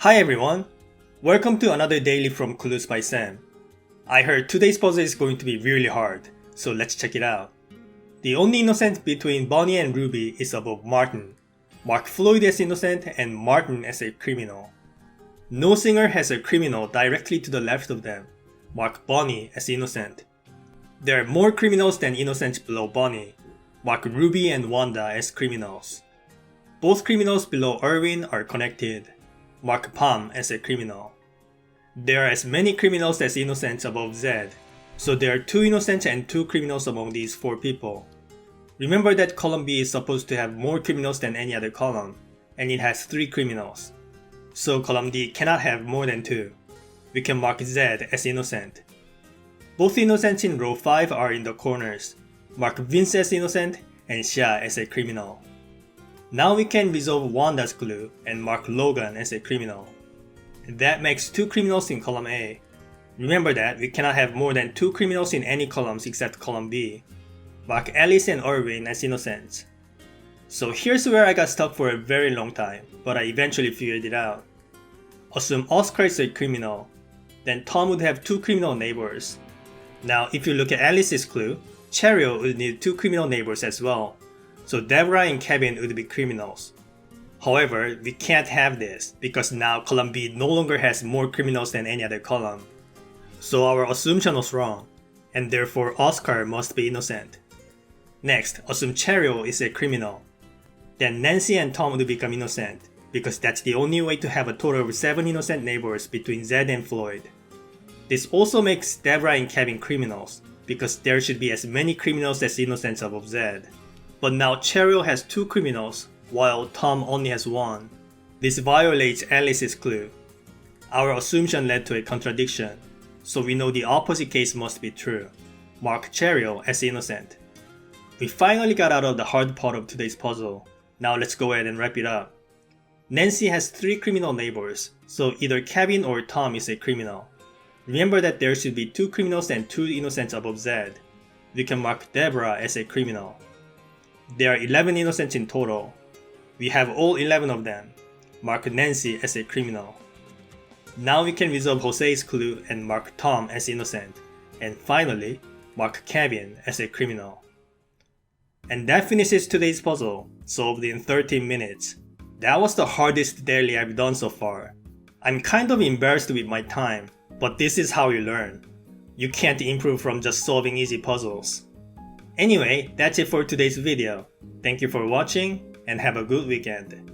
Hi everyone! Welcome to another daily from Clues by Sam. I heard today's puzzle is going to be really hard, so let's check it out. The only innocent between Bonnie and Ruby is above Martin. Mark Floyd as innocent and Martin as a criminal. No singer has a criminal directly to the left of them. Mark Bonnie as innocent. There are more criminals than innocents below Bonnie. Mark Ruby and Wanda as criminals. Both criminals below Erwin are connected. Mark Palm as a criminal. There are as many criminals as innocents above Zed, so there are 2 innocents and 2 criminals among these 4 people. Remember that column B is supposed to have more criminals than any other column, and it has 3 criminals. So column D cannot have more than 2. We can mark Zed as innocent. Both innocents in row 5 are in the corners. Mark Vince as innocent and Xia as a criminal. Now we can resolve Wanda's clue and mark Logan as a criminal. That makes 2 criminals in column A. Remember that we cannot have more than 2 criminals in any columns except column B. Mark Alice and Erwin as innocents. So here's where I got stuck for a very long time, but I eventually figured it out. Assume Oscar is a criminal. Then Tom would have 2 criminal neighbors. Now if you look at Alice's clue, Cheryl would need 2 criminal neighbors as well. So Deborah and Kevin would be criminals. However, we can't have this because now column B no longer has more criminals than any other column. So our assumption was wrong, and therefore Oscar must be innocent. Next, assume Cheryl is a criminal. Then Nancy and Tom would become innocent, because that's the only way to have a total of 7 innocent neighbors between Zed and Floyd. This also makes Deborah and Kevin criminals, because there should be as many criminals as innocents above Zed. But now Cheryl has 2 criminals, while Tom only has 1. This violates Alice's clue. Our assumption led to a contradiction, so we know the opposite case must be true. Mark Cheryl as innocent. We finally got out of the hard part of today's puzzle. Now let's go ahead and wrap it up. Nancy has 3 criminal neighbors, so either Kevin or Tom is a criminal. Remember that there should be 2 criminals and 2 innocents above Zed. We can mark Deborah as a criminal. There are 11 innocents in total. We have all 11 of them. Mark Nancy as a criminal. Now we can resolve Jose's clue and mark Tom as innocent. And finally, mark Kevin as a criminal. And that finishes today's puzzle, solved in 13 minutes. That was the hardest daily I've done so far. I'm kind of embarrassed with my time, but this is how you learn. You can't improve from just solving easy puzzles. Anyway, that's it for today's video. Thank you for watching and have a good weekend.